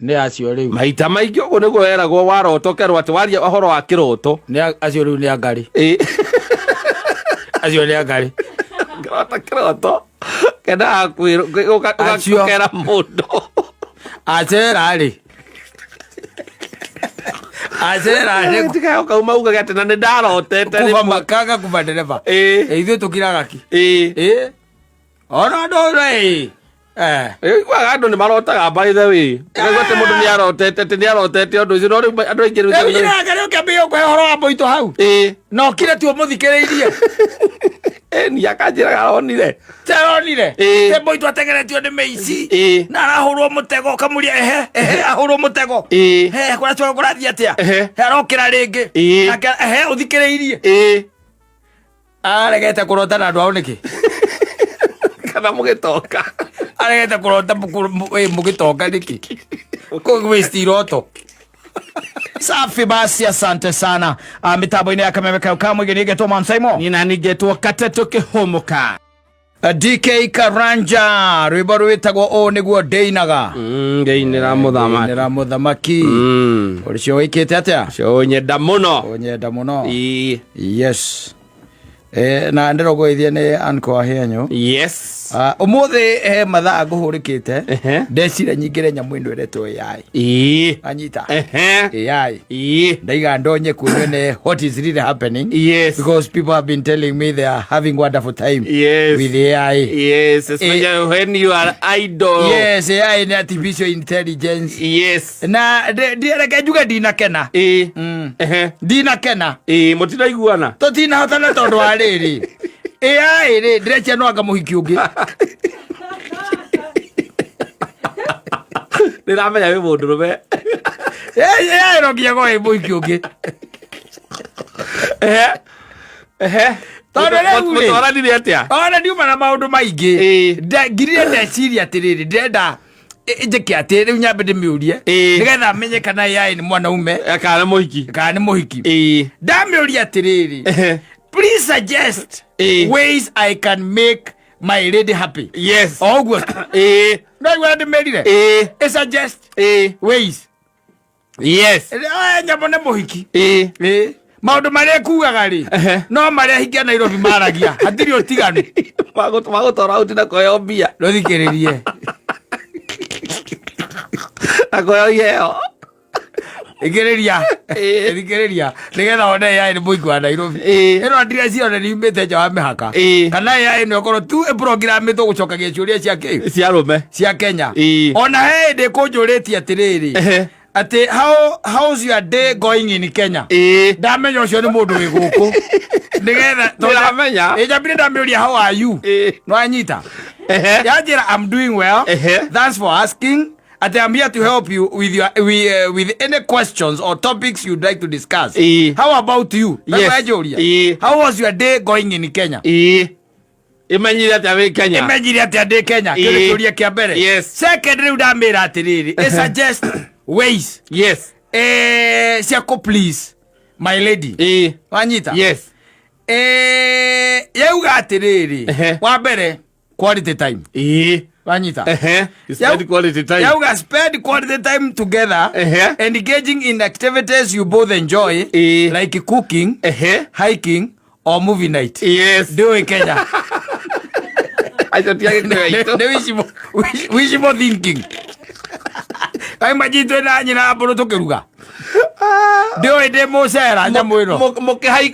Nĩ acio rĩu. Maita maingĩ ũguo nĩguo weragwo warotokerwo atĩ waria ũhoro wa kĩroto. Nĩ acio rĩu nĩ angari. Acio nĩ angari. Kĩroto. Kena gũkera mũndũ. Acera rĩ. Acera rĩ. Tikayo kauma uga gati na nĩ ndarotete. Kuva makaga kuva dereva. Ithuĩ tũkiraga ki. Ona ndore. Igua andũ nĩ marotaga by the way. Ũgwete mũndũ nĩ arotete ũndũ ũcio no rĩu andũ aingĩ rĩu. Nĩ ngari ũkĩambia kwa horo wa Mboitũ hau. No kire tu mũthikĩrĩirie. Ni akanjĩra aronire. Taronire. Te Mboitũ ategeretio nĩ mĩici. Na arahũrwo mũtego kamũria ahũrwo mũtego. Kũrĩa kũrathiĩ atĩa? Arokĩra rĩngĩ. Ũthikĩrĩirie. Aregete kũrota na andũ ao nĩkĩ? Kana mũgĩtoka. Aregete kũrota mũgĩtoka nĩkĩ? Waste iroto. Safi basi, asante sana. Mitambo-inĩ ya Kameme Kauka mwĩgĩ nĩgetwo Mansaimo. Nina nĩgetwo Kateto Kĩhũmũka. DK Karanja rwĩmbo rwĩtagwo ũũ nĩguo ndĩinaga. Ngĩinĩra mũthamaki. Ngĩinĩra mũthamaki. Ũrĩcio wĩkĩte atĩa? Cio nyenda mũno. Nyenda mũno. Yes. Na ndĩrogũithie nĩ Anko Ahĩanyo. Yes. Ũmũthĩ mathaa ngũhũrĩkĩte. Ndecire nyingĩre nyamũ ĩno ĩretwo AI. Anyita. AI. Ndaiga ndonye kunywe nĩ what is really happening. Yes. Because people have been telling me they are having wonderful time. Yes. With AI. Yes. Especially when you are idle. Yes. AI ni artificial intelligence. Yes. Na ndĩreke njuge ndinakena. Ndinakena. Mũtinaiguana. Tũtinahotana tondũ wa rĩrĩ. AI rĩ ndĩrechia no anga mũhiki ũngĩ. Ndĩramenya wĩ mũndũrũme. AI no nginya goe mũhiki ũngĩ. Tondũ rĩu rĩ. Mũtwaranire atĩa? Ona ndiuma na maũndũ maingĩ. Ngirire ndeciria atĩrĩrĩ ndĩrenda njĩke atĩ rĩu nyambe ndĩmĩũrie nĩgetha menye kana AI nĩ mwanaume kana mũhiki. Kana nĩ mũhiki. Ndamĩũria atĩrĩrĩ. Please suggest ways I can make my lady happy. Yes. Oh, good. No, you want to marry her? Suggest ways. Yes. Nyamone mohiki. Maũndũ marĩa kugaga rĩ no marĩa hingia Nairobi maragia hatirĩ ũtiganu. Magũtwara out na koyo mbia. Ndũthikĩrĩrie. Na koyo yeo. Igĩrĩria nĩgetha one AI nĩ mũingĩ wa Nairobi. Ĩno address yone nĩ umĩte nja wa mĩhaka. Kana AI nĩ okorwo tu programĩtwo gũcokagia ciũria cia arũme cia Kenya. Ona he hĩndĩ kũnjũrĩtie atĩrĩrĩ atĩ how's your day going in Kenya? Ndamenya ũcio nĩ mũndũ wĩ gũkũ nĩgetha ndamenya njambire ndamĩũria how are you? No anyita yanjĩra I'm doing well. Thanks for asking. I'm here to help you with with any questions or topics you'd like to discuss. How about you? Yes. How was your day going in Kenya? Imenyire atĩa Kenya? Imenyire atĩa ndĩ Kenya? Kĩũria kĩa mbere. Yes. Second rĩu ndamĩra atĩrĩrĩ. Suggest ways. Yes. Ciako please my lady. Wanyita? Yes. Yauga atĩrĩrĩ. Wa mbere quality time. Wanyita. Spend quality time. Yauga spend quality time together and engaging in activities you both enjoy like cooking, hiking or movie night. Yes. Do it Kenya. Wishful thinking. Imagine na nyina mbũrũ tũkĩruga. Ndio ende mũcera nyamũ ĩno.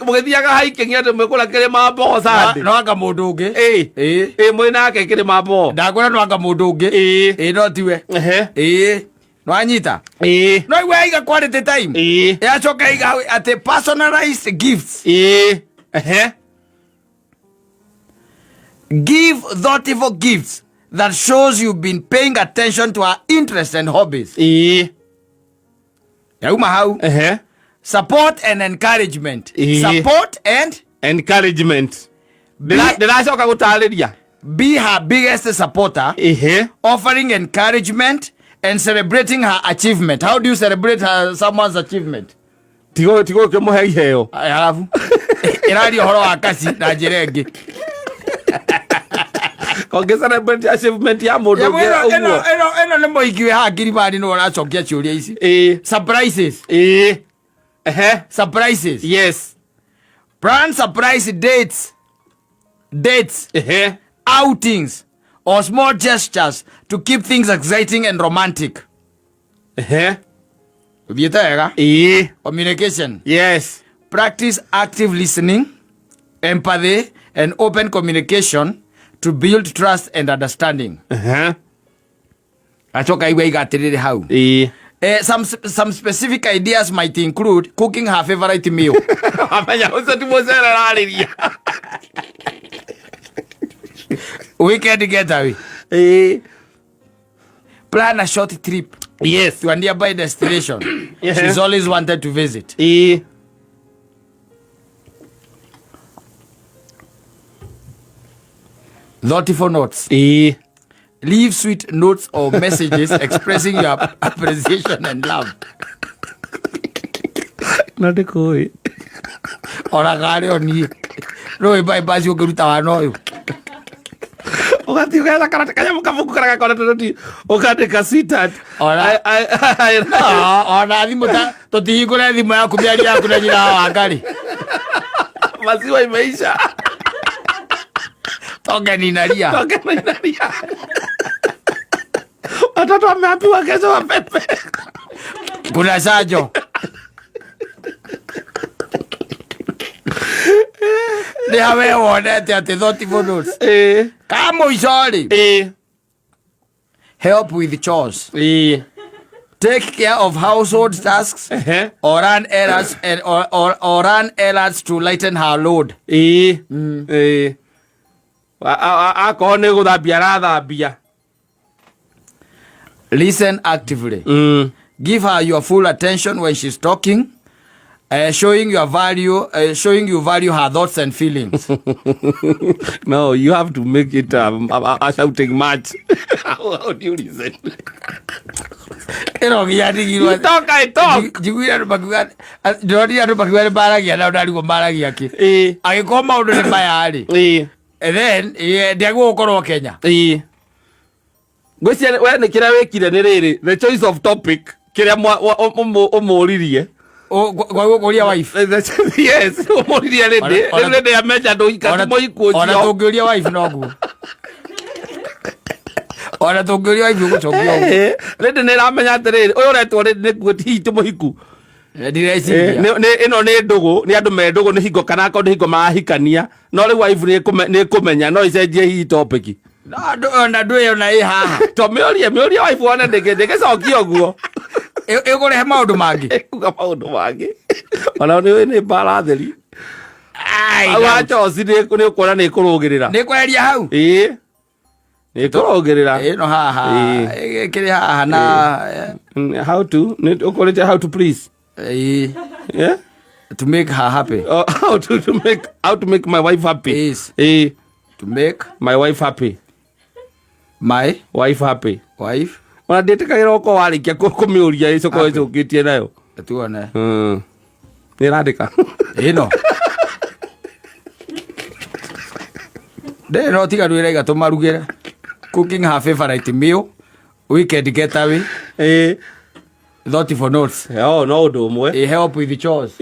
Mũgĩthiaga hiking atĩ mwĩkũra kĩrĩma mboco sande. No anga mũndũ ũngĩ. Mwĩ nake kĩrĩma mboco. Ndagũra no anga mũndũ ũngĩ. No tiwe. No anyita. No iwe aiga quality time. Yacoka aiga atĩ personalized gifts. Give thoughtful gifts that shows you've been paying attention to our interests and hobbies. Yauma hau. Support and encouragement. Support and encouragement. Ndĩracoka gũtarĩria. Be her biggest supporter. Offering encouragement and celebrating her achievement. How do you celebrate someone's achievement? Tigo kĩmũhe iheo. Alafu ĩraria ũhoro wa kaci na njĩra ĩngĩ. Konge celebrate achievement ya mundu eno nä må iki wä haha Kilimani nä waracokia ciå ici surprises surprises yes plan surprise dates outings or small gestures to keep things exciting and romantic thiete wega communication yes practice active listening empathy and open communication to build trust and understanding acoka igwa igatiriri hau some specific ideas might include cooking her favorite meal amenya ucio ti mucere rariria weekend getaway plan a short trip yes to a nearby destination she's always wanted to visit thoughtful notes leave sweet notes or messages expressing your appreciation and love na ndikui ora gari oni roi bye bye ukiruta wana uyu ugati ukaza karate kanya mukavuku karaga kona toti ukandika sweetheart ora ona thimu ta tutihingure thimu yaku miari yaku na nyina wa ngari maziwa imeisha tongeni naria watoto wameambiwa kesho wapepe kuna sajo ni hawe wonete ati thoughtful notes kama uicori help with chores take care of household tasks or run errands and or run errands to lighten her load akorwo nä gå thambia arathambia listen actively give her your full attention when she's talking showing you value her thoughts and feelings no you have to make it a shouting match how do you listen ero giadigirwa talk jiguira andu bakuga ndori andu bakuga ni baragia na ndarigo baragia ki agikoma maundu ni maya ri and then ndiagu gukorwo Kenya ngwiciria we nä kä rä a wä kire nä rä rä the choice of topic kä rä a å må ririe gwagukuria wife yes å må ririe rä ndä ya meja ndå ikatimo ikuo ona tå ngä å ria wife noguo ona tå ngä å ria wife gå cokio rä ndä nä ramenya atä rä rä å yå retwo rä nä kuo hihi tä må hiku ĩno nĩ ndũgũ nĩ andũ me ndũgũ nĩ hingo kana akorwo nĩ hingo marahikania no rĩu wife nĩ kũmenya no icenjie hihi topic ona ndũ ĩyo na ĩ haha to mĩũrie wife wone ndĩgĩcokia ũguo ĩkũrehe maũndũ mangĩ kuga maũndũ mangĩ ona nĩ mbara theri au achoci nĩ ũkuona nĩ ĩkũrũgĩrĩra nĩ kweheria hau nĩ ĩkũrũgĩrĩra ĩno haha ĩkĩrĩ haha na how to ũkũrĩte how to please yeah to make her happy how to make my wife happy yes to make my wife happy wife ona ndĩtĩkagĩra ũko warĩkia kũmĩũria ĩcokorwo ĩcũkĩtie nayo tuone nĩ ĩrandĩka ĩno ndĩno tiga ndwĩra igatũma rugĩre cooking her favorite meal weekend getaway thoughtful notes no ũndũ ũmwe help with chores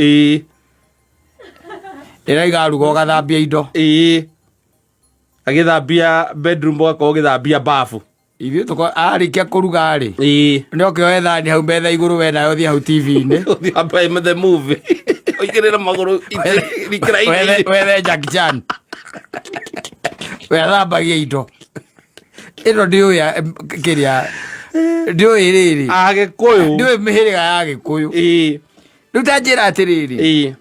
ĩraiga ruga ũgathambia indo agĩthambia bedroom ũgakorwo ũgĩthambia bafu ithuĩ arĩkia kũruga rĩ nĩokĩoe thani hau metha igũrũ we nayo thiĩ hau TV-inĩ the movie ũigĩrĩre magũrũ wethe Jackie Chan wethambagia indo ĩno ndĩũĩ kĩrĩa ndĩũĩ rĩrĩ Agĩkũyũ ndĩũĩ mĩhĩrĩga ya Gĩkũyũ rĩu ta njĩra atĩrĩrĩ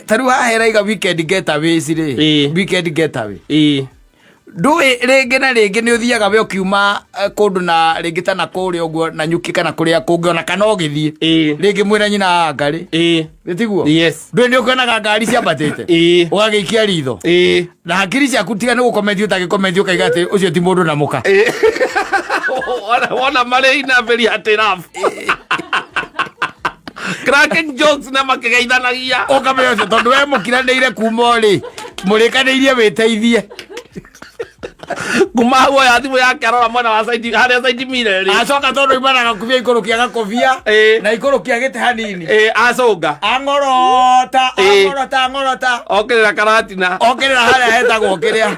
ta rĩu haha ĩraiga weekend getaways rĩ weekend getaway ndũĩ rĩngĩ na rĩngĩ nĩ ũthiaga we ũkiuma kũndũ na rĩngĩ ta na kũrĩa ũguo na nyuki kana kũrĩa kũngĩ ona kana ũgĩthiĩ rĩngĩ mwĩna nyina wa ngarĩ tiguo ndũĩ nĩ ũkĩonaga ngari ciambatĩte ũgagĩikia ritho na hakiri ciaku tiga nĩ gũkomenthi ũtagĩkomenthi ũkaiga atĩ ũcio ti mũndũ na mũka wona marĩ inabĩri atĩ rabu cracking jokes na makĩgeithanagia ũkamenya ũcio tondũ we mũkiranĩire kuma ũrĩ mũrĩkanĩirie wĩteithie kuma huo ya thimu yake arora mwana wa saidi haria saidi mire ri acoka tondu imana gakubia iguru kia gakobia na iguru kia gite hanini acunga angorota okirira karatina okirira haria hetagwo kiria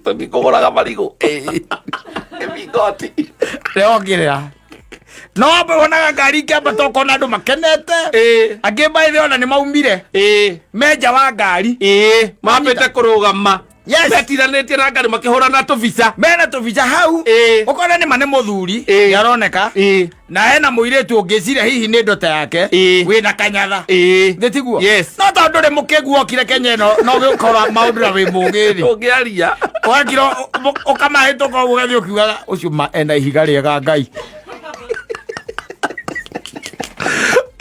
tukikogoraga marigo emigoti reokirira no abonaga ngari kiamba tokona andu makenete angi baithe ona ni maumire menja wa ngari mambite kurugama betiranetie na ngari makihurana tubica mena tubica hau ukona ni mane muthuri yaroneka na hena muiretu ungiciria hihi ni ndota yake wina kanyatha nditiguo no tondu ri mukigu okire Kenya no gukora maundu na wi mugiri ungiaria wakiro ukamahituka ugathi ukiugaga ucio ena ihiga riega Ngai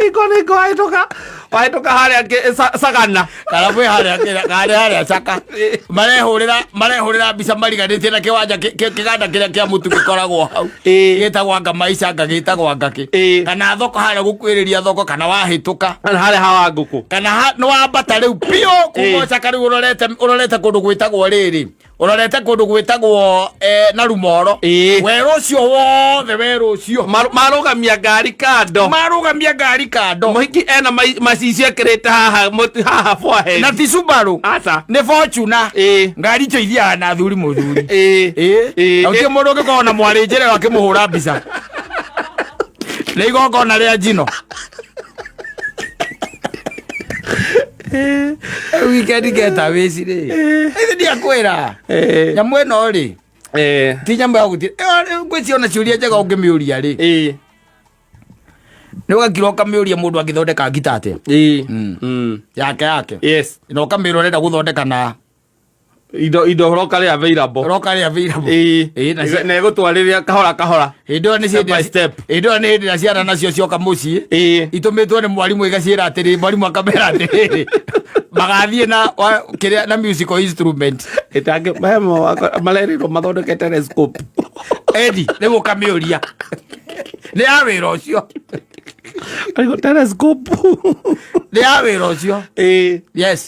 iko wahituka haria sagana kana mwe haria caka marehurira mbica mariganitie na kiwanja kiganda kiria kia mutu gikoragwo hau gitagwa Ngamaica gagitagwa Ngaki kana thoko haria gukwiriria thoko kana wahituka haria hawa nguku kana no wambata riu pio kuma caka riu urorete kundu gwitagwo riri urorete kundu gwitagwo na Rumoro weru ucio wothe weru ucio marugamia ngari kando muhiki ena macici akirite haha forehead na ti Subaru aca ni Fortuner ngari icio ithiaga na thuri muthuri autie mundu ngikona na mwari njire wakimuhura mbica ni igongona ria njino weekend geta wicire ithi ndiakwira nyamu ino ri ti nyamu ya guti ngwiciona ciuria njega ungimiuria ri ni ugakira ukamiuria mundu angithondeka ngita atia yake yes ino ukamira urenda guthondeka na indo rokari available na igutwariria kahora indo ni hindi na ciana nacio cioka mucii itumitwo ni mwarimu igacira atiri mwarimu akamera atiri magathie na kiria na musical instrument itange maleriro mathondeke telescope edi ni gukamiuria ni ya wira ucio telescope ni ya wira ucio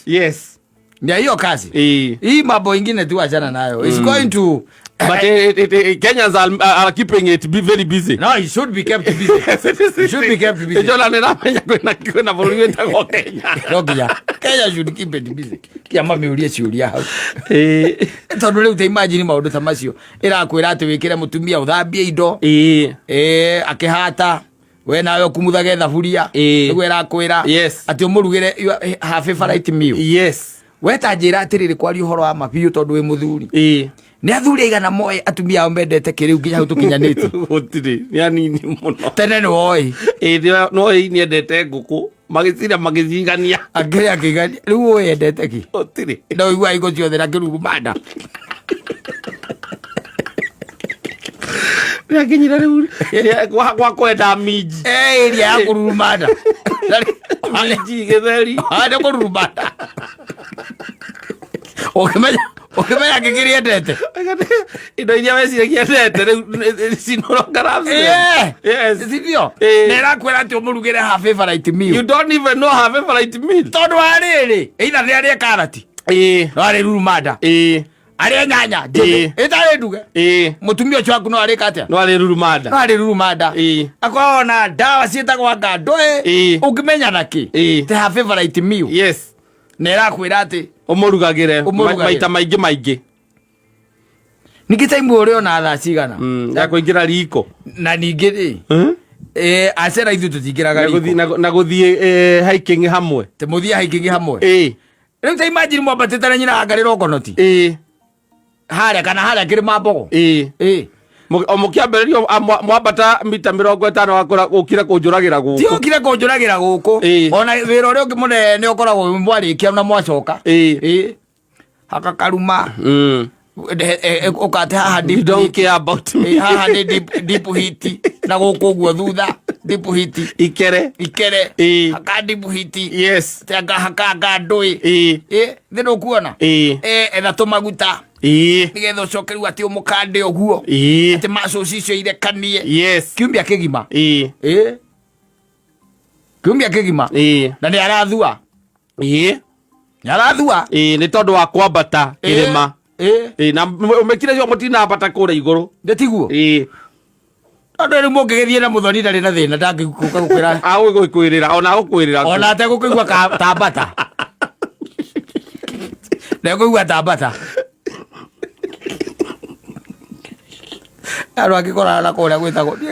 yes ya hiyo kazi hii mambo ingine tu achana nayo it's going to but Kenyans are keeping it very busy. No, it should be kept busy. It should be kept busy. Jola nena menya kwena bolu yenda kwa Kenya. Rogia. Kenya should keep it busy. Kia mami uria ciuria hau. Tondu riu te imagine maundu ta macio. Irakwira ati wikire mutumia uthambie indo. Akihata. We nawe kumuthage thaburia. Niguo irakwira. Ati umurugire half favorite meal. Yes. Weta njira atiriri kwari uhoro wa mabiu tondu wi muthuri ni athuri igana moe atumia ao mendete kiriu nginya hau tukinyanite gutiri ni anini muno tene no oi no ni endete nguku magicira magicigania angire akigani riu oi endete ki gutiri ndo igwa igo ciothe na kirurumanda ya kinyira riu kwa kwenda miji iria ya kururumanda miji githeri ade kururumanda okimenya kikiri endete indo iria weciragia endete riu cinoro ngarabu sivyo nera kwera ati umurugire half favorite meal you don't even know half favorite meal tondu ariri either ni aria karati no ari rurumanda aria nyanya itare nduge mutumia ucio waku no ari katia no ari rurumanda akona dawa cietagwa ngando ungimenya naki te half favorite meal yes nera kwira ati umurugagire maita maingi niki time uri ona tha cigana ya kuingira riko na ningi ri acera ithu tutingiraga riko na guthie hiking hamwe te muthia hiking hamwe riu ta imagine mwambatite na nyina angarira okonoti haria kana haria kiri mambogo mukiambererio mwambata mita 50 wakora ukira kunjuragira guku ti ukire kunjuragira guku ona wira uri ungi munene ukoragwo mwarikia na mwacoka haka karuma ukate haha you don't care about me haha ni deep heat na guku guo thutha deep heat ikere haka deep heat yes tenga haka ndui thino kuona etha tumaguta nigetha ucoke riu ati umukande uguo ati macoci icio irekanie yes kiumbia kigima kiumbia kigima na ni arathua Nyarathua ni tondu wa kwambata kirima na umekire cio mutina bata kura iguru ndetiguo tondu ri mungigithie na muthoni ndari na thina ndangikuka gukwira gukwirira ona ate gukuigua tambata na gukuigua tambata aro akikora na kuria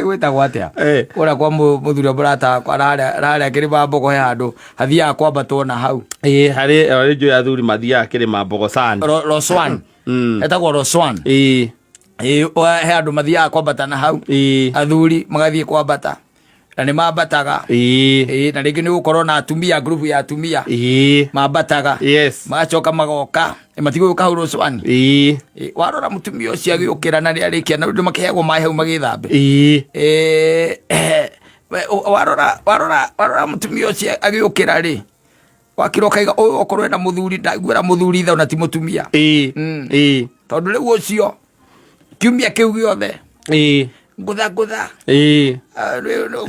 gwitagwo atia kuria kwa muthuri brata kwa rare kirima mbogo he handu hathia kwambatwo na hau hari njo ya thuri mathia kirima mbogo sana Roswan etagwo Roswan he handu mathia kwambata na hau athuri magathie kwambata na ni mambataga na ringi ni gukorwo na atumia group ya atumia mambataga magacoka magoka matigo ka Roswan warora mutumia ucio agiukira na riarikia na ndu makiheagwo mai hau magithambe warora mutumia ucio agiukira ri wakiroka iga okorwo na muthuri ndaiguira muthuri tha na ti mutumia tondu riu ucio kiumia kiu giothe ngutha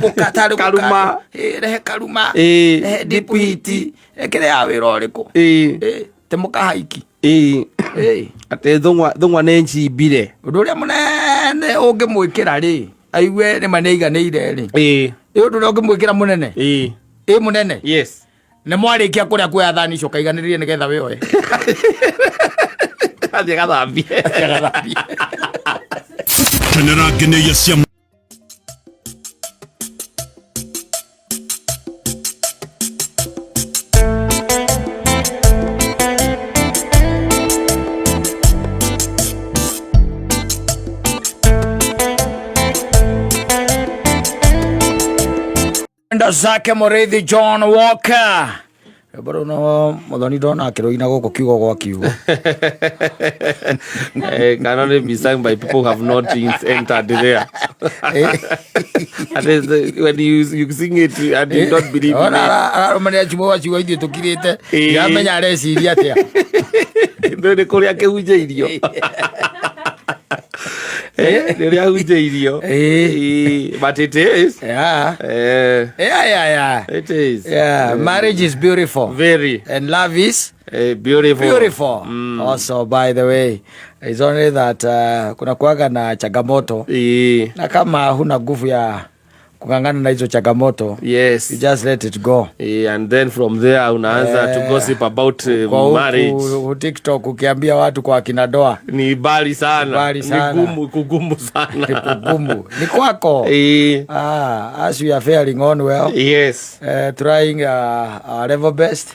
gukata karuma rehe karuma rehe dipiti ekere ya wira uriku te mukahaiki ate thungwa ne nchimbire undu uria munene ungimwikira ri aigue ni maneiganeire ri undu uria ungimwikira munene munene ne mwarikia kuria kuya thani icio kaiganirie nigetha wioe athie gathambie Tenera geneia cia enda zake Muriithi John Walker baro no muthoni ndona akiroina guko kiugo gwa kiugo cannot be sung by people who have not entered there when you sing it and you don't believe in it mane chimo wa chiwa ithie tukirite ya menya reciria atia ndone kuria kihunjeirio Neria hunjeirio but it is it is marriage is beautiful very and love is beautiful also by the way it's only that kuna kuaga na changamoto na kama huna nguvu ya kungangana na hizo changamoto you just let it go and then from there unaanza to gossip about marriage TikTok ukiambia watu kwa kina doa ni bali sana ni kugumu sana kugumu ni kwako as we are faring on well trying our level best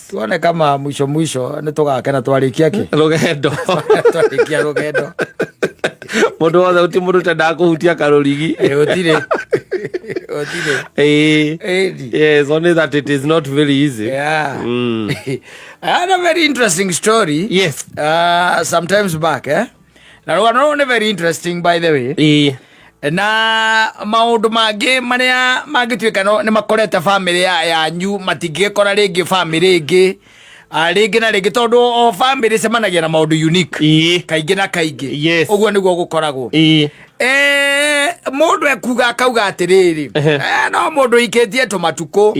tuone kama mwisho ni tugakena twarikia ki rugendo twarikia rugendo mundu wothe uti mundu tenda kuhutia karurigi utire yes, only that it is not very easy. I had a very interesting story. Sometimes back, Now, not very interesting, by the way. Na maundu mangĩ maria mangĩtuĩka nĩ makorete family yanyu matingĩkora rĩngĩ family ĩngĩ rĩngĩ na rĩngĩ tondũ o family cemanagia na maũndũ unique kaingĩ na kaingĩ ũguo nĩguo gũkoragwo mundu ekuga akauga atiriri no mundu ikitie tumatuko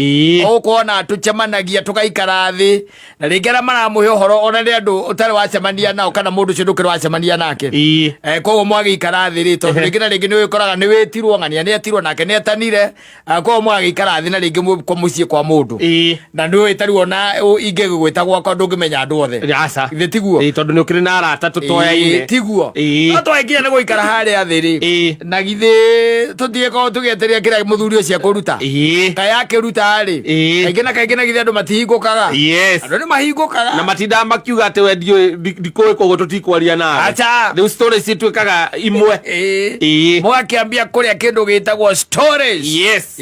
ukona tucemanagia tugaikara thi na ringera maramuhe uhoro ona ri andu utari wacemania nao kana mundu cio ndukiri wacemania nake koguo mwagiikara thi ri tondu ringi na ringi ni wikoraga ni witirwo ngania ni atirwo nake ni atanire koguo mwagiikara thi na ringi kwa mucii kwa mundu na ni witarwo na ingigwita gwakwa ndungimenya andu othe ithe tiguo tondu ni ukiri na arata tutoyaine tiguo no twagikia ni guikara haria thi ri na githi tutieko tugeteria kira muthuri ucio kuruta kaya kiruta ri kaingĩ na githi andu matihingukaga andu ni mahingukaga na matinda makiuga ati wendio ndikoi kogo tutikwaria na acha the story citwikaga imwe mwakiambia kuria kindu gitagwo stories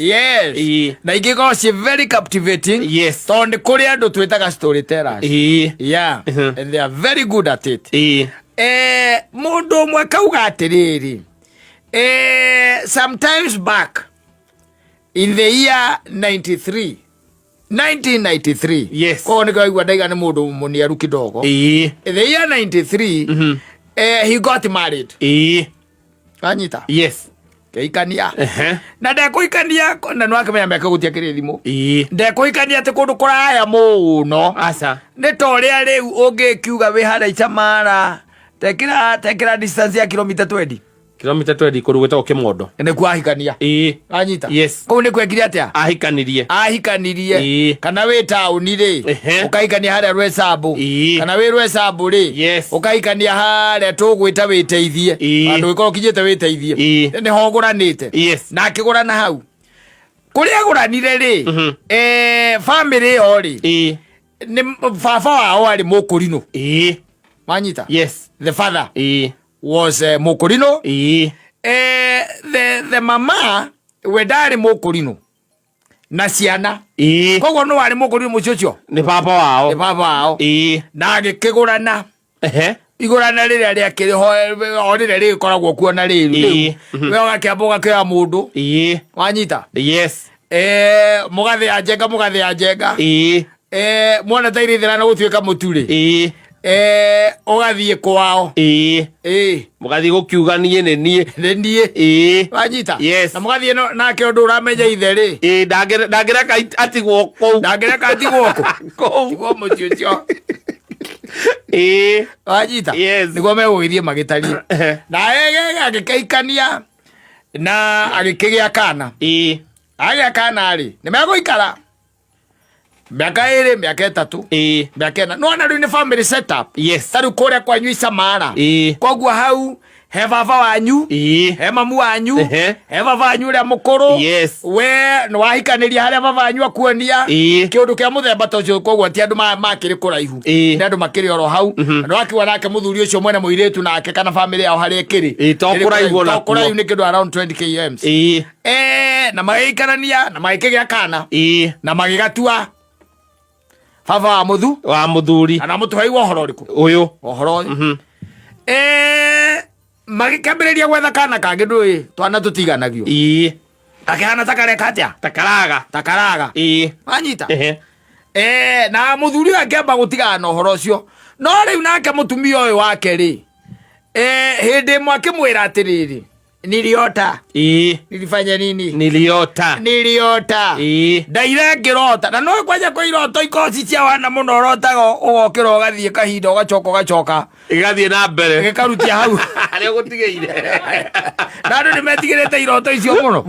na ingĩkorwo ci very captivating tondu kuria andu twitaga storytellers and they are very good at it mundu umwe kauga atiriri sometimes back in the year 1993 kwa niko igwa ndaiga ni mundu muniaru kidogo the year 93 he got married anyita keikania na ndekuikania na no akamenya meke gutia kiri thimu ndekuikania ati kundu kuraya muno asa ni toria riu ungikiuga wi hara icamara tekira distance ya kilomita 20 kurugeta okimondo ne kwahikania anyita yes ko ne kwekire atia ahikanirie kana we town ri ukaikania hara rwesabu kana we rwesabu ri ukaikania hara tugwita witeithie andu ikoro kijete witeithie ne hoguranite na akigurana hau kuria guranire ri family yo ri ni baba wao ari mukurino manyita yes the father was mukurino the mama we dari mukurino na ciana kogo no ari mukurino muciocio ni baba wao na agikigurana igurana riri ari akiriho orire ri koragwo kuona riri we gakiamboga kia mundu wanyita yes mugathe ajenga mwana tairi thirana gutuika muturi ugathie kwao mugathie gukiuganie nie wanyita na mugathie nake undu uramenya itheri ndangireka atigwo kou tigwo mucio wanyita niguo megugithie magitarie na agikeikania na agikigia kana agia kana ri ni meguikara miaka 2 miaka 3 miaka 4 no na ni family setup tari kuria kwa nyui samara koguo hau he baba wanyu he mamu wanyu he baba wanyu ria mukuru we no wahikaniria haria baba wanyu akuonia kiundu kia muthemba tocio koguo ti andu makiri kuraihu ni andu makiri oro hau no akiwa nake muthuri ucio mwene muiretu nake kana family yao haria kiri to kuraihu ni kindu around 20 kms na magaikarania na magikigia kana na magigatua baba wa muthuri ana mutuhai wa uhoro riku uyu uhoro magikambiriria gwetha kana kangi ndui twana tutiganagio akihana takaraga anyita na muthuri akiamba gutigana na uhoro ucio no riu nake mutumia uyu wake ri hindi mwe akimwira atiriri niliota nilifanya nini niliota ndaire ngirota na no kwaja kwa iroto ikoci cia wana muno rotaga ugokira ugathie kahinda ugacoka igathie na mbere gikarutia hau ari gutigeire na ndu nimetigirite iroto icio muno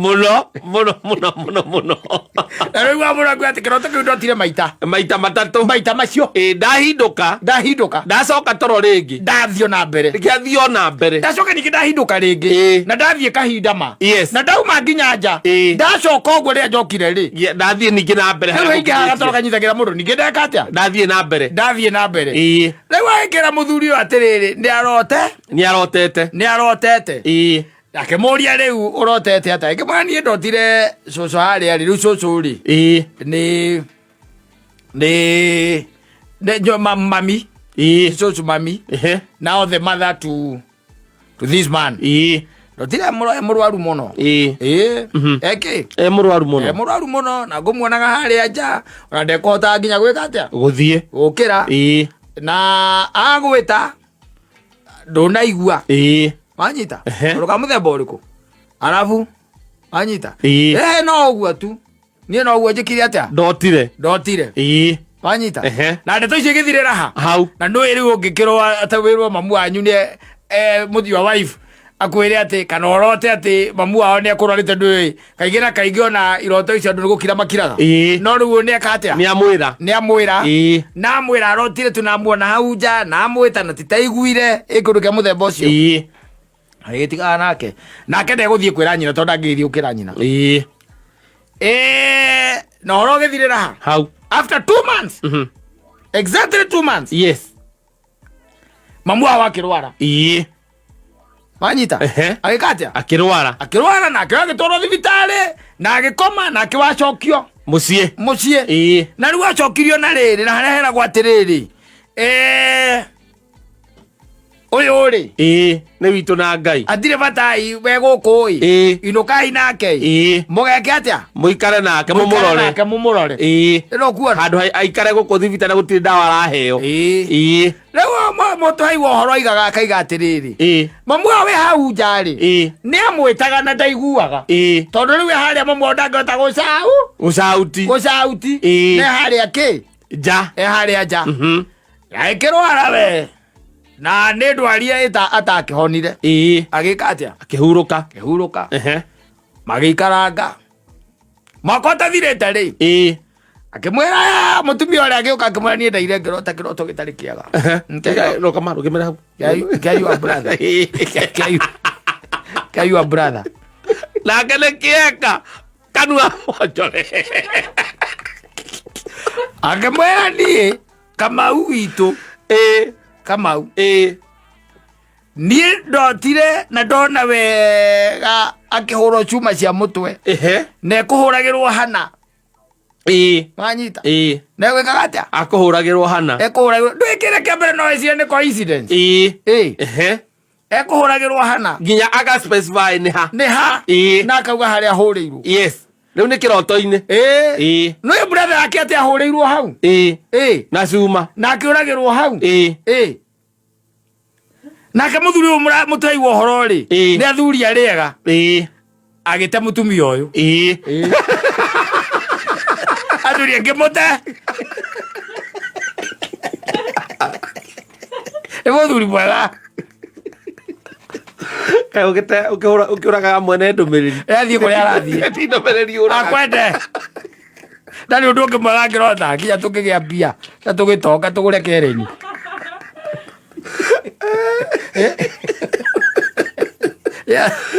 na riu amura kwati kiroto kiu ndotire maita matatu maita macio ndahinduka ndacoka toro ringi ndathio na mbere ngiathio na mbere ndacoka ningi ndahinduka ringi na ndathie kahinda ma na ndauma nginya nja ndacoka uguo ria njokire ri ndathie ningi na mbere riu hingi hagatoro kanyithagira mundu ningi ndeka atia ndathie na mbere riu aikira muthuri uyu atiriri ni arotete akimuria riu urotete atia ikimani ndotire cucu haria riu cucu ri ni mami cucu mami now the mother to this man ndotire murwaru muno murwaru muno na ngumuonaga haria nja ona ndekuhota nginya gwika atia guthie gukira na agwita ndunaigua wanyita ruka muthemba uriku arabu wanyita no uguo tu nie no uguo njikire atia ndotire wanyita na ndeto icio igithirira hau na no iri ungikirwa atawirwo mamu wanyu ni muthi wa wife akwire ati kana orote ati mamu wao ni akurarite ndui kaigina kaigio na iroto icio ndu gukira makiraga no riu ni akatia ni amwira na amwira arotire tunamuona hau nja na amwita na titaiguire ikundu kia muthemba ucio agitiga nake ndeguthie kwira nyina tondu angithie ukira nyina no oro githirira hau after 2 months exactly 2 months mamu wao akirwara wanyita agikatia akirwara na akitwaro thibitari na agikoma na akiwacokio mucie na riu acokirio na riri na haria heragwo atiriri Oyo ri. Nĩ witũ na Ngai. Atire batai we gũkũ ĩ. Inukai nake. Mũgeke atĩa? Mũikare nake mũmũrore. Nake mũmũrore. Ĩno kuona. Handũ aikare gũkũ thibitarĩ gũtirĩ ndawa araheo. Rĩu mũtũheirwo ũhoro aigaga akaiga atĩrĩrĩ. Mamu we hau nja rĩ. Nĩ amwĩtaga na ndaiguaga. Tondũ rĩu harĩa mamu ndangĩhota gũcauti. Nĩ harĩa kĩ? Nja. Harĩa nja. Ekĩrwara we. Na nĩ ndwaria atakĩhonire. Agĩka atĩa? Akĩhurũka. Magĩikaranga. Mwaka ũtathirĩte rĩ. Akĩmwĩra mũtumia ũrĩa agĩũka akĩmwĩra niĩ ndaire ngĩrota kĩroto gĩtarĩ kĩega. Roka marũgĩmĩra hau. Care you a brother. Nake nĩ kĩeka. Kanua wonjore. Akĩmwĩra niĩ Kamau witũ. Kamau. Niĩ ndotire na ndona wega akĩhũrwo cuma cia mũtwe. Na ekũhũragĩrwo hana. Wanyita. Na gwĩkaga atĩa? Akũhũragĩrwo hana. Ndwĩkĩre kĩa mbere no ĩcire nĩ coincidence. Ekũhũragĩrwo hana. Nginya aga specify nĩ ha. Nĩ ha. Na akauga harĩa ahũrĩirwo. Yes. Rĩu nĩ kĩroto-inĩ. Nĩ brother yake atĩ ahũrĩirwo hau. Na cuma. Na akĩũragĩrwo hau. Nake mũthuri ũyũ mũtũheirwo ũhoro rĩ. Nĩ athuri arĩega. Agĩte mũtumia ũyũ. Athuri angĩ mũte. Nĩ mũthuri mwega. Ũkĩũragaga mwene ndũmĩrĩri. Athiĩ kũrĩa arathiĩ. Ti ndũmĩrĩri ũraga. Akwende. Na nĩ ũndũ ũngĩ mwega ngĩrota nginya tũkĩgĩa mbia na tũgĩtonga tũgũre kereni.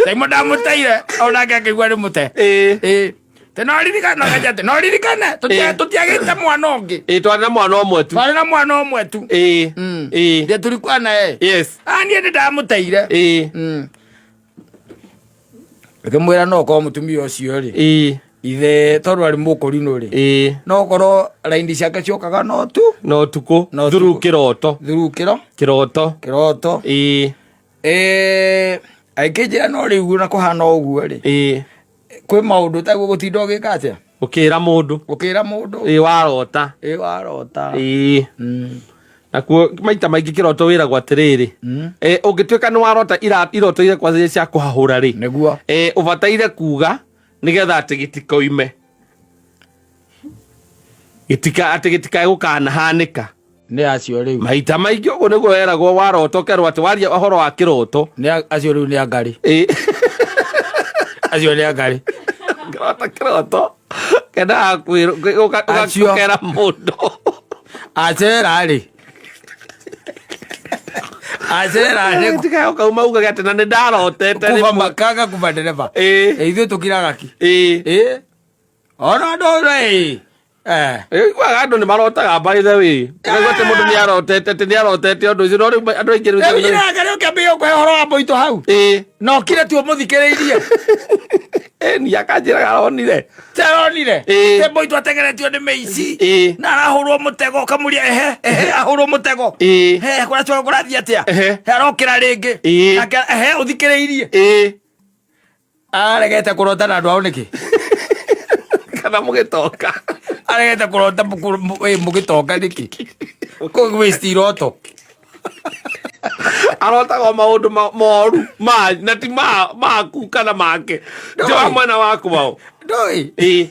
Taimo ndamũteire onake akĩigua nĩ mũte. No ririkane tũtiagĩte mwana ũngĩ. Twarĩ na mwana ũmwe tu. Twarĩ na mwana ũmwe tu. Ndiĩ tulikuwa naye. Niĩ nĩ ndamũteire. Akĩmwĩra no korwo mũtumia ũcio rĩ. Ithe tondũ arĩ mũkũrinũ rĩ. No korwo raini ciake ciokaga no tu. No tukũ. Through kĩroto. Kĩroto. Agĩkĩnjĩra no rĩu na kũhana ũguo rĩ. Kwĩ maũndũ taguo gũtinda ũgĩka atĩa? Ũkĩra mũndũ. Warota. Nakuo maita maingĩ kĩroto wĩragwo atĩrĩrĩ. Ũngĩtuĩka nĩ warota iroto irekwa cia kũhahũra rĩ. Nĩguo. Ũbataire kuga nĩgetha atĩ gĩtikoime. Atĩ gĩtikae gũkanahanĩka. Nĩ acio rĩu. Maita maingĩ ũguo nĩguo weragwo warota ũkerwo atĩ waria ũhoro wa kĩroto. Acio rĩu nĩ angari. Acio nĩ angari. Kĩroto. Kendaga ũgakera mũndũ. Acera rĩ. Tikae ũkauma ugaga atĩ na nĩ ndarotete. Kaga kuba ndereba. Ithuĩ tũkiraga ki. Ona ndũrĩ. Iguaga andũ nĩ marotaga by the way. Ũkaigua atĩ mũndũ nĩ arotete ũndũ ũcio no rĩu andũ aingĩ rĩu. Rĩu ũkĩambia ũkũhe ũhoro wa Mboitũ hau. No kire tu mũthikĩrĩirie. Ni akanjĩraga aronire. Te Mboitũ ategeretio nĩ mĩici. Na arahũrwo mũtego kamũria ahũrwo mũtego. Kũrathiĩ atĩa? Arokĩra rĩngĩ. Ũthikĩrĩirie. Aregete kũrota na andũ ao nĩkĩ? Kana mũgĩtoka. Aregete kũrota mũgĩtoka nĩkĩ? Waste iroto. Arotaga maũndũ moru na ti maku kana make. Njoa mwena waku wao. Ndũĩ.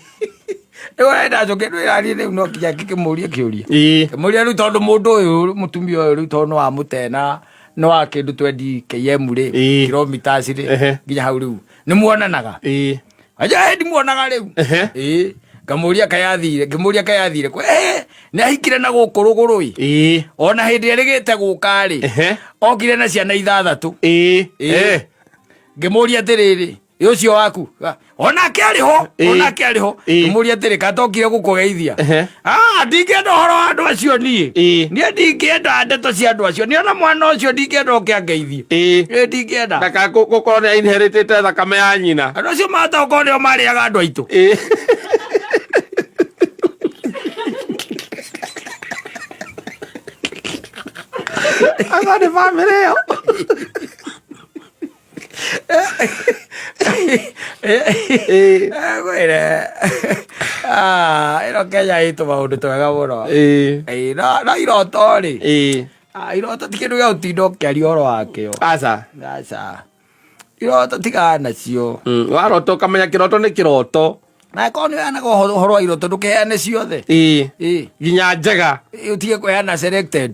Rĩu njoke ndwĩranie rĩu no nginya ngĩkĩmũria kĩũria. Kĩmũria rĩu tondũ mũndũ ũyũ mũtumia ũyũ rĩu tondũ no amũtena no wa kĩndũ 20 km rĩ kilometers rĩ nginya hau rĩu nĩ muonanaga. Aja ndimuonaga rĩu. Ngamũria kayathire kwe nĩ ahikire na gũkũ rũgũrũ. Ona hĩndĩ ĩrĩgĩte gũka rĩ okire na ciana 6. Ngĩmũria atĩrĩrĩ ũcio waku onake arĩho. Ngĩmũria atĩrĩ katokire gũkũgeithia. Ndingĩenda ũhoro wa andũ acio niĩ ndingĩenda ndeto cia andũ acio nĩ ona mwana ũcio ndingĩenda ũke angeithie. Ndingĩenda na gũkorwo nĩ inheritĩte thakame ya nyina. Andũ acio mataũkorwo nĩo marĩaga andũ aitũ. Asa nĩ bamĩrĩ ĩyo. Gwire ino Kenya itu maundu twega muno no iroto ri iroto ti kindu gia utinda ukiaria uhoro wakio aca iroto tigaa nacio warota ukamenya kiroto ni kiroto na korwo nä weanaga å horo wa iroto ndå kä heane ciothe nginya njega utige kweana tondå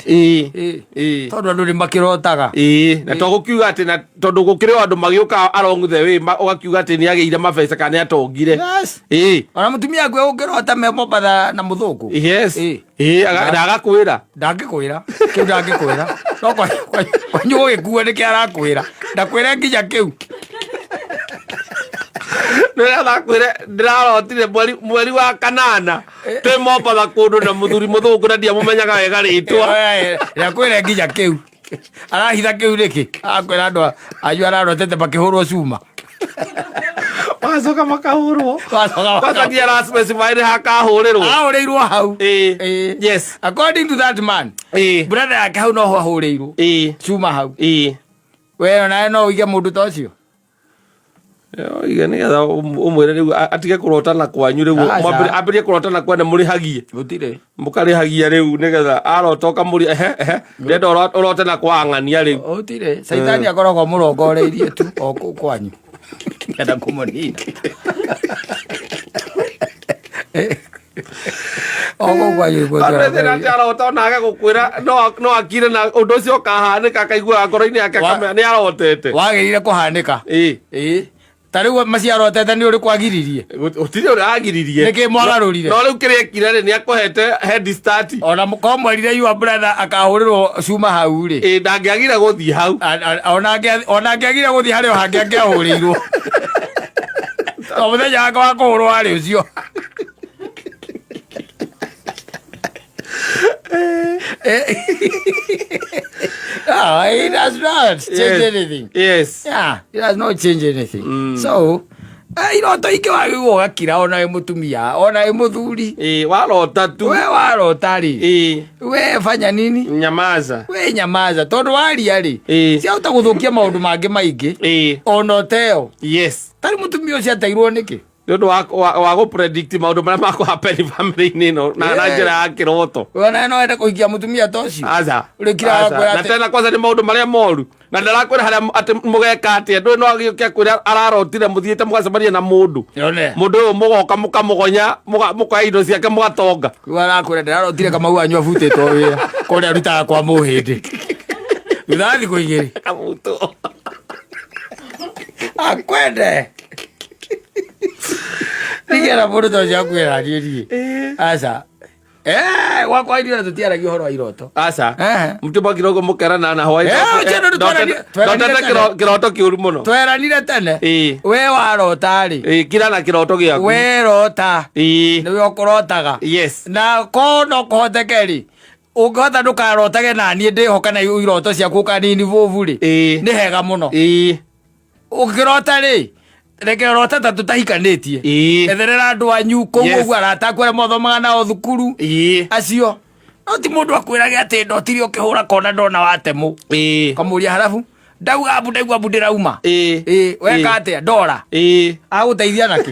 andå nä makä rotaga na to gå kiuga atä na tondå gå kä rä o andå magä å ka aronguthe wä å gakiuga atä nä agä ire mabeca kana nä atongire ona må tumia ngwe gå kä rota me Mombatha na må thå ngå na agakwä ra ndangä kwä ra kä u ndangä kwä ra no kwanyu gå gä kua nä kä arakwä ra ndakwä re nginya kä u ndärarotire mweri wa kanana twä Mombatha kåndå na må thuri må thå ngå na ndia må menyaga wega rä twa ndakwä re nginya kä u arahitha kä u nä kä akwä ra andå anyu ararotete makä hå rwo cuma wacoka makahå rwo wacagia nä hakahå rä rwo ahå rä irwo hau yes according to that man brother yake hau noho ahå rä irwo cuma hau we nawe no uige må ndå ta å cio iga nä getha å mwä re rä u atige kå rotana kwanyu rä u ambä rie kå rotana kwene må rä hagie må karä hagia rä u nä getha arota å kamå ria ndenda å rotana kwa ang'ania rä u caitani akoragwo må rongoreirie tu o kå kwanyu kenda kå må nina arota onage gå kwä ra no akire na å ndå å cio kahanä ka akaiguaga ngoro-inä yake nä arotete wagä rire kå hanä ka ta rä u maciarotete nä å rä kwagiririe å tirä å rä agiririe nä kä mwagarå rire no rä u kä rä ekire rä nä akå hete ona korwo mwerire yua brother akahå rä rwo cuma hau rä ndangä agire gå thiä hau onangä agire gå thiä harä o hangä angä ahå rä irwo o må thenya wake wa kå hå rwo harä å cio No, it does not change anything. Yes. Yeah, it does not change anything. So, iroto ingä wagä gakira ona wä må tumia ona wä må thuri warota tu we warota rä we fanya nini nyamaza we nyamaza tondå waria rä ciahota gå thå kia maå ndå mangä maingä ona oteo yes tarä må tumia å cio ateirwo nä kä nä å ndå wa gå predict maå ndå marä a makå hapeni bamä-inä ä no na njä ra ya kä roto ona no ende kå hikia må tumia ta å cio na tena kwanza nä maå ndå marä a moru na ndarakwä ra harä a atä må geka atä ndå no agä å kä akwä ra ararotire må thiä te må gacemania na må ndå må ndå å yå må goka må kamå gonya må kaya indo ciake må gatonga arakwä ra ndararotire kamau anyu abutä two wä ra kå rä a rutaga kwa må hä ndä thutha thikå igä rä kamutå akwende nigera må ndå ta å cio akwä ra niä aca gwakwa irio na tutiaragia å horo wa iroto aca må tä mwa kirogo må kerana na hwaindotete kä roto kä å ru må no tweranire tene we warota rä kira na kä roto gä aku we rota nä we å kå rotaga na ko no kå hoteke rä å ngä hota ndå karotage naniä ndä hoka na iroto ciaku kanini våvu rä nä hega må no å ngä rota rä reke rota ta tutahikanä tie etherera andå anyu kå u å guo arata kwä ra mothomaga nao thukuru acio no ti må ndå akwä rage atä ndotire å kä hå ra kona ndona watemå kamå ria harabu ndaigua mbu ndä rauma weka atä a ndora agå teithia nakä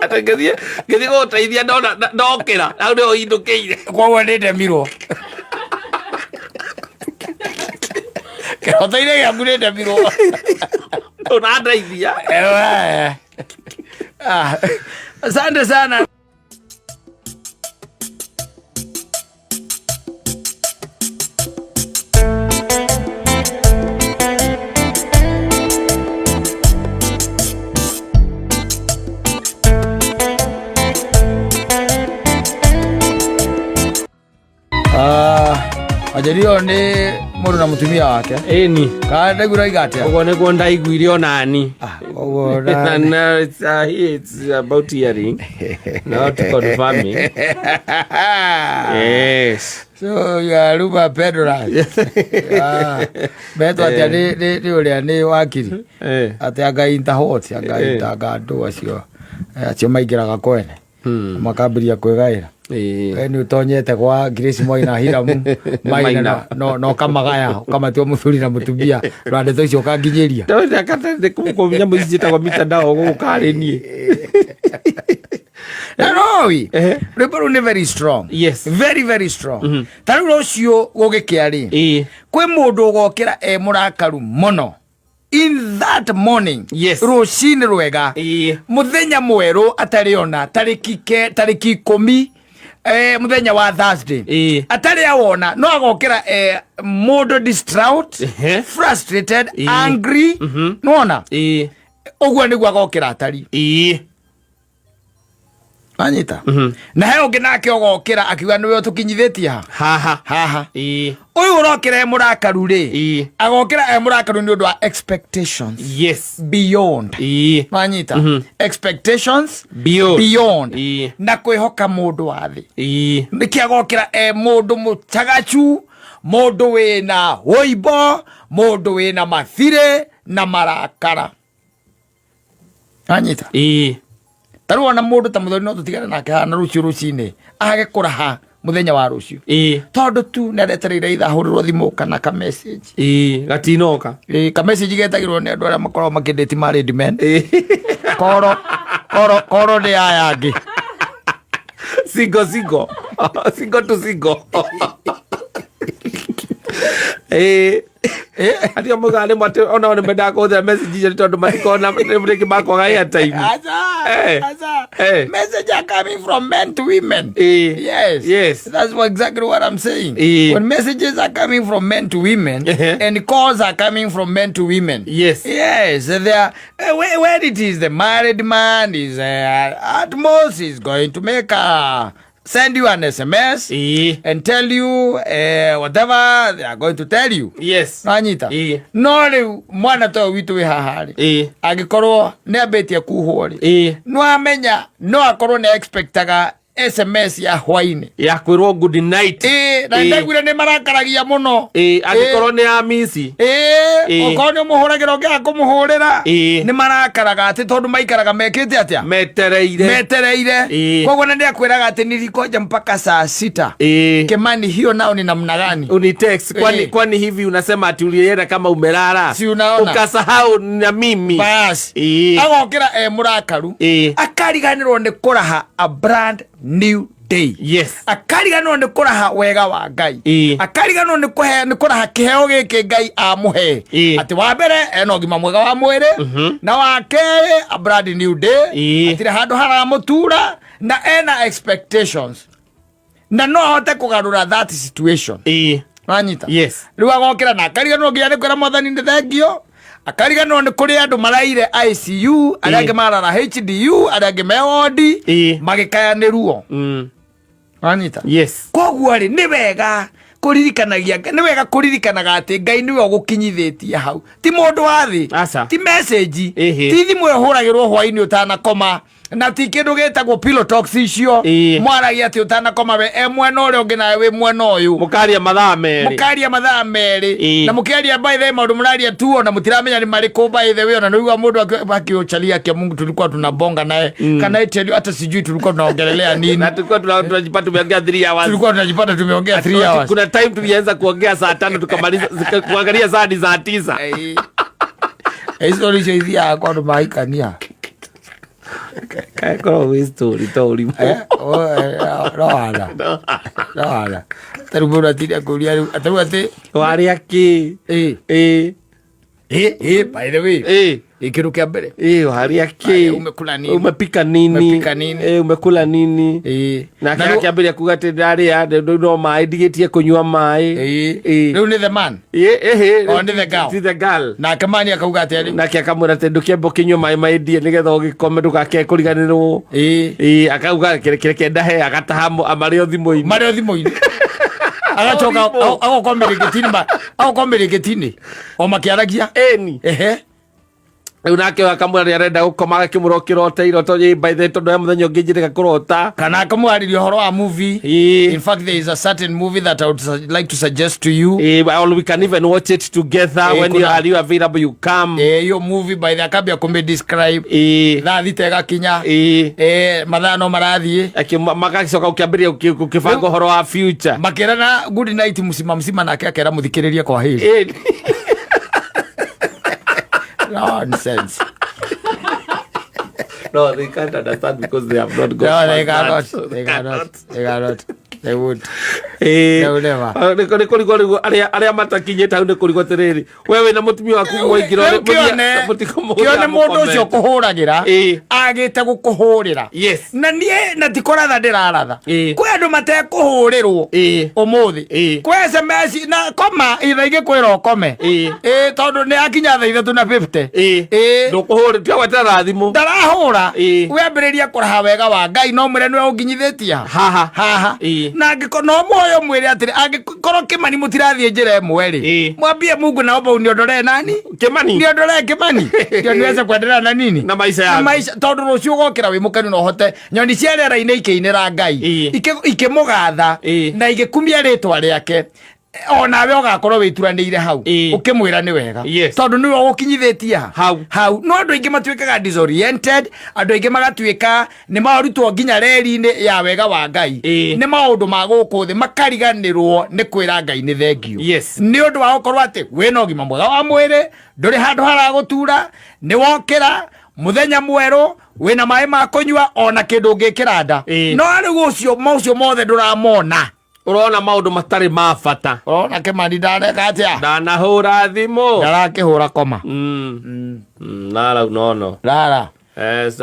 ngä thiä gå teithia ndokä ra nau nä o indå kä ire koguo nä ndemirwo kä roto-inä gä aku nä ndemirwo å nandeithia asante sana ajerio nä må ndå na må tumia wake ni kana ndaigua roiga atä å guo nä guo ndaiguire onani ũguo it's about hearing not confirming yes so you are Ruba Pedras betwo atä nä å rä a nä wakiri atä angainta hoti angainta ngandå acio maingä raga kwene makambä ria kwä gaä ra ni utonyete kwa Grace Moina Hiramu Maina no kamagaya kama tu muthuri na mutumia rwande to icio kanginyeria ndio akata kumkomya muzita kwa mitandao gukare ni Naroi rwimbo ni very strong. Yes, very very strong. Taru rocio gugikiari kwi mundu ugokira murakaru muno in that morning. Yes, rucini rwega muthenya mweru atari ona tariki 10 muthenya wa Thursday atari awona no agokira mundu distraught, frustrated, angry nona ogwo niguo agokira atari anyita na he ungi nake ogokira akiuga niwe utukinyithitie haha uyu urokira murakaru ri agokira murakaru ni undu wa expectations. Yes, beyond anyita expectations beyond na kwihoka mundu wa thi niki agokira mundu mutagachu, mundu wina woibo, mundu wina mathire na marakara anyita taru ona mundu ta muthoni no tutigane nake hana rucio rucini age kuraha muthenya wa rucio tondu tu neretereire ithahurirwo thimu kana ka message gatinoka ka message getagirwo ni andu aria makorwo makindeti married men koro ni aya angi singo tu singo ati omugale mate ona one menda ko the message je tondu matikona break bako ga airtime message are coming from men to women. Yes, that's exactly what I'm saying. When messages are coming from men to women and calls are coming from men to women, yes they are where it is the married man is at most is going to make send you an SMS and tell you whatever they are going to tell you. Yes. Anyita. No le mwana to witu we hahari. Agikorwo ne abetia kuhori. No amenya no akorwo ne expectaga SMS ya hwaine ya kwirwo good night na ndagwire ne marakaragia muno agikorwo ne amisi okonyo muhuragira ngia kumuhurira ne marakaraga ati tondu maikaraga mekite atia metereire kogwo ne akwiraga ati nilikoja mpaka saa 6 Kimani hiyo nao ni namna gani uni text kwani hivi unasema ati ulienda kama umelala si unaona ukasahau na mimi basi agokira murakaru akariganirwo ne kuraha a brand new day. Yes, akariganirwo ni kuraha wega wa Ngai akariganirwo ni kuraha kiheo giki Ngai amuhe ati wa mbere eno gima mwega wa mwiri na wa keri a brand new day atire handu haramutura na ena expectations na no ahote kugarura that situation anyita. Yes, riu agokira na akariganirwo nginya ni kwira mwathani ndi thengio akariganirwo ni kuri andu maraire ICU aria angi marara HDU aria angi mewodi magikayanirwo anyita. Yes, kogwo ri ni wega kuririkanaga ati Ngai niwe ugukinyithitie hau ti mundu wa thi ti message ti thimu ihuragirwo hwaini utanakoma na ti kindu gitagwo pillow talks icio mwaragia ati utanakoma we mwena uria ungi nawe we mwena uyu mukaria mathaa meri na mukiaria by the maundu muraria tu ona mutiramenya ni mariku by the way ona niwa mundu akiochalia kia Mungu tulikuwa tunabonga naye kana eti hata sijui tulikuwa tunaongelelea nini na tulikuwa tunajipata tumeongea 3 hours tumeongea 3 hours. Kuna time tulianza kuongea saa 5 tukamaliza kuangalia saa 9. Hizo ni hizi ya kwa ndo maikania kaya story tori no tarubura tiria kuria ataru ate wari aki by the way ikiru kia mbere wari aki umekula nini umepika nini umekula nini na kia mbere kuga ati ndari ya no mai digetie kunywa mai riu ni the man on the girl na Kamani akauga ati na kia kamura ati ndukiembo kinywa mai mai die nigetha ugikome ndugake kuriganirwo akauga kire ndahe agataha amario thimo-ini agachoka agokomeregetini o makiaragia eni unake akamwira ni arenda gukoma akimurokira iroto by the tondu muthenya ungi njirika kurota kana akamwariria horo wa movie. In fact, there is a certain movie that I would like to suggest to you. Or we can even watch it together. When you are available, you come. Yo movie by the akambia kumbe describe tha thitega kinya mathano marathie magacoka ukiambiria ukibanga horo wa future makirana good night msima nake akera muthikiriria kwa hili nonsense. No, they can't understand because they have not got. No, they cannot. They would. Aria matakinyete hau ni kurigo tiriri wewe na mutumia waku moingiro kione mundu ucio kuhuragira agite gukuhurira na nie na tikoratha ndiraratha kwi andu mate kuhurirwo umuthi kwi SMS na koma ithaigi kwira ukome tondu ni akinya tha 3:50 ndukuhuri twa wetera thimu ndarahura wembiriria kuraha wega wa Ngai no mwire niwe unginyithetia haha na ngikono moyo mwire atiri angikoro Kimani mutirathie njira imwe ri mwambie Mungu naomba uniondore nani Kimani niondore Kimani ndio niweze kuendelea na nini na maisha yangu tondu rucio gokira wi mukani no hote nyoni cia rera-ini ikiinira Ngai ikimugatha na igikumia ritwa riake onawe ugakorwo wituranire hau ukimwira ni wega tondu niwe ukinyithitia hau no andu ingi matuikaga disoriented, andu ingi magatuika ni marutwo nginya reri-ini ya wega wa Ngai ni maundu ma guku thi makariganirwo ni kwira Ngai ni thengio ni undu wa gukorwo ati wina ugima mwega wa mwiri nduri handu haragutura ni wokira muthenya mweru wina mai ma kunywa ona kindu ngikira nda no ari gucio maucio mothe nduramona urona maundu matari ma bata urona Kimani ndareka atia ndanahura thimu ndarakihura koma nara unono rara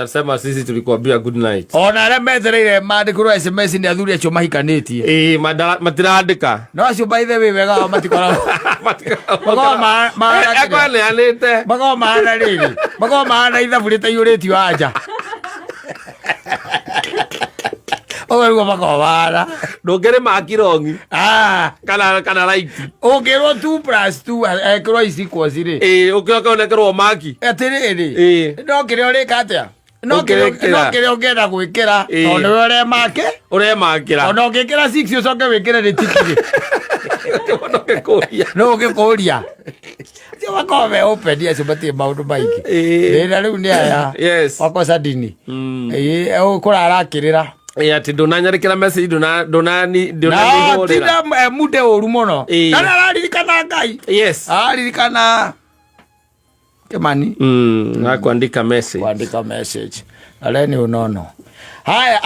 sema sisi tulikuambia good night ona aria methereire mandikirwo SMS ni athuri acio mahikanitie matirandika no acio by the way wega matikora ekwane anite magoma riri magoma ithabu ritaiyuritio anja owerugo makobara ndungere makirongi kana right ukirwo 2+2 ekirwo is equals ri ukioka unekerwo maki atiriri no kire urika atia no kire ungenda gwikira tondu ure makira ona ungikira 6 ucoke wikire ritikiri no ugikuria cio bakome open acio batie maundu maingi rira riu ni aya wakosa dini ukurarakirira ati ndunanyarikira message ndunani tida mude uru muno kana aririkana Ngai aririkana Kimani na kuandika message aleni unono haya